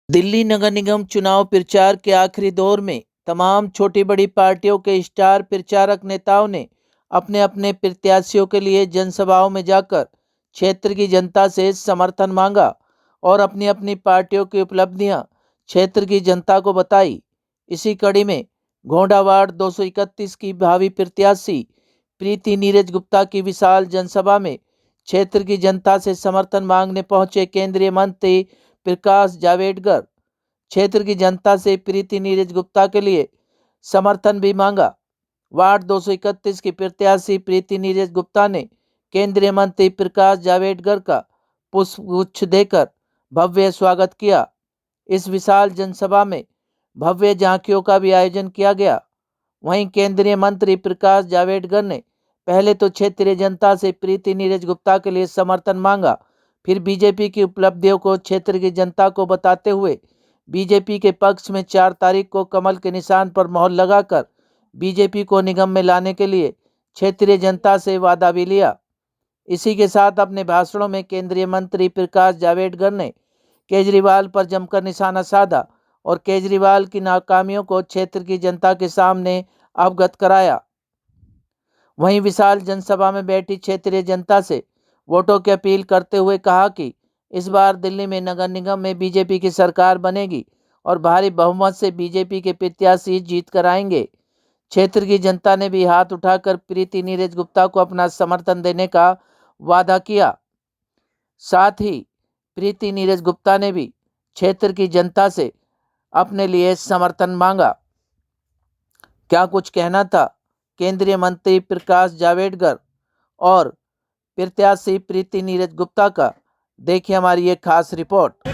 दिल्ली नगर निगम चुनाव प्रचार के आखिरी दौर में तमाम छोटी बड़ी पार्टियों के स्टार प्रचारक नेताओं ने अपने अपने प्रत्याशियों के लिए जनसभाओं में जाकर क्षेत्र की जनता से समर्थन मांगा और अपनी अपनी पार्टियों की उपलब्धियां क्षेत्र की जनता को बताई। इसी कड़ी में गोंडा वार्ड 231 की भावी प्रत्याशी प्रीति नीरज गुप्ता की विशाल जनसभा में क्षेत्र की जनता से समर्थन मांगने पहुंचे केंद्रीय मंत्री प्रकाश जावड़ेकर क्षेत्र की जनता से प्रीति नीरज गुप्ता के लिए समर्थन भी मांगा। वार्ड 231 की प्रत्याशी प्रीति नीरज गुप्ता ने केंद्रीय मंत्री प्रकाश जावड़ेकर का पुष्पगुच्छ देकर भव्य स्वागत किया। इस विशाल जनसभा में भव्य झांकियों का भी आयोजन किया गया। वहीं केंद्रीय मंत्री प्रकाश जावड़ेकर ने पहले तो क्षेत्रीय जनता से प्रीति नीरज गुप्ता के लिए समर्थन मांगा, फिर बीजेपी की उपलब्धियों को क्षेत्र की जनता को बताते हुए बीजेपी के पक्ष में 4 तारीख को कमल के निशान पर मोहर लगाकर बीजेपी को निगम में लाने के लिए क्षेत्रीय जनता से वादा भी लिया। इसी के साथ अपने भाषणों में केंद्रीय मंत्री प्रकाश जावड़ेकर ने केजरीवाल पर जमकर निशाना साधा और केजरीवाल की नाकामियों को क्षेत्र की जनता के सामने अवगत कराया। वहीं विशाल जनसभा में बैठी क्षेत्रीय जनता से वोटों की अपील करते हुए कहा कि इस बार दिल्ली में नगर निगम में बीजेपी की सरकार बनेगी और भारी बहुमत से बीजेपी के प्रत्याशी जीत कर आएंगे। क्षेत्र की जनता ने भी हाथ उठाकर प्रीति नीरज गुप्ता को अपना समर्थन देने का वादा किया। साथ ही प्रीति नीरज गुप्ता ने भी क्षेत्र की जनता से अपने लिए समर्थन मांगा। क्या कुछ कहना था केंद्रीय मंत्री प्रकाश जावड़ेकर और प्रत्याशी प्रीति नीरज गुप्ता का, देखिए हमारी एक खास रिपोर्ट।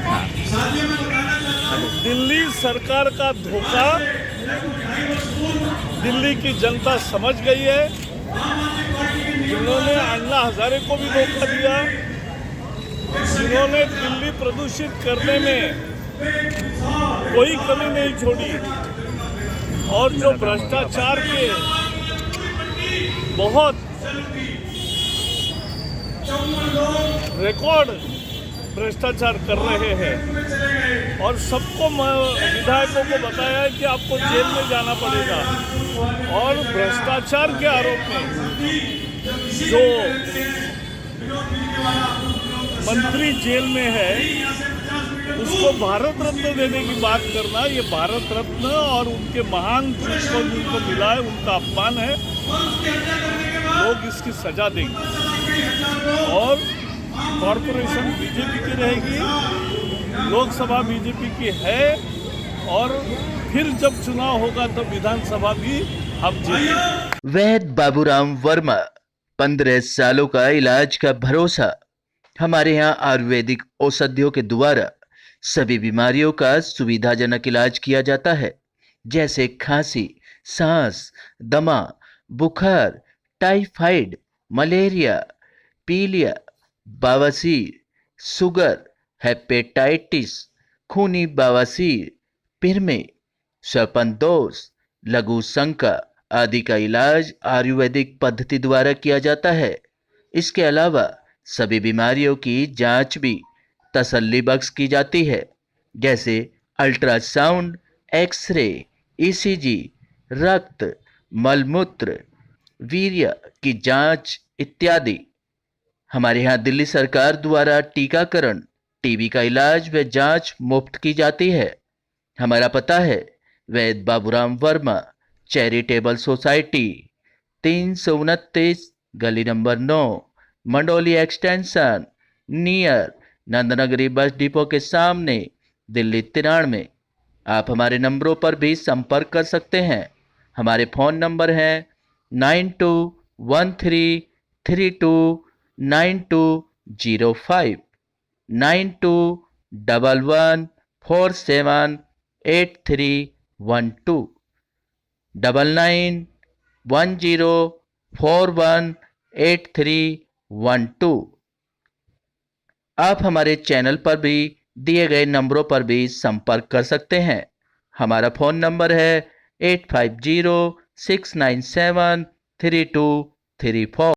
दिल्ली सरकार का धोखा दिल्ली की जनता समझ गई है। जिन्होंने अन्ना हजारे को भी धोखा दिया, जिन्होंने दिल्ली प्रदूषित करने में कोई कमी नहीं छोड़ी और जो भ्रष्टाचार के बहुत रिकॉर्ड भ्रष्टाचार कर रहे हैं और सबको विधायकों को बताया है कि आपको जेल में जाना पड़ेगा। और भ्रष्टाचार के आरोप में जो मंत्री जेल में है उसको भारत रत्न देने की बात करना, ये भारत रत्न और उनके महान जिनको मिला है उनका अपमान है। लोग इसकी सजा देंगे और कॉरपोरेशन बीजेपी की रहेगी, लोकसभा बीजेपी की है और फिर जब चुनाव होगा तो विधानसभा भी हम जीतेंगे। वैद्य बाबूराम वर्मा, 15 सालों का इलाज का भरोसा। हमारे यहाँ आयुर्वेदिक औषधियों के द्वारा सभी बीमारियों का सुविधाजनक इलाज किया जाता है, जैसे खांसी, सांस, दमा, बुखार, टाइफाइड, मलेरिया, पीलिया, बवासीर, शुगर, हेपेटाइटिस, खूनी बवासीर, पिरमे, सर्पदोष, लघु शंका आदि का इलाज आयुर्वेदिक पद्धति द्वारा किया जाता है। इसके अलावा सभी बीमारियों की जांच भी तसल्ली बख्श की जाती है, जैसे अल्ट्रासाउंड, एक्सरे, ईसीजी, रक्त, मलमूत्र, वीर्य की जांच इत्यादि। हमारे यहाँ दिल्ली सरकार द्वारा टीकाकरण, टीबी का इलाज व जांच मुफ्त की जाती है। हमारा पता है वैद्य बाबूराम वर्मा, चैरिटेबल सोसाइटी, 329 गली number 9, Mandoli extension, near Nand Nagri bus depot के सामने, दिल्ली 93। आप हमारे नंबरों पर भी संपर्क कर सकते हैं। हमारे फ़ोन नंबर हैं 929205 9211478312 9910418312। आप हमारे चैनल पर भी दिए गए नंबरों पर भी संपर्क कर सकते हैं। हमारा फ़ोन नंबर है 8506973234।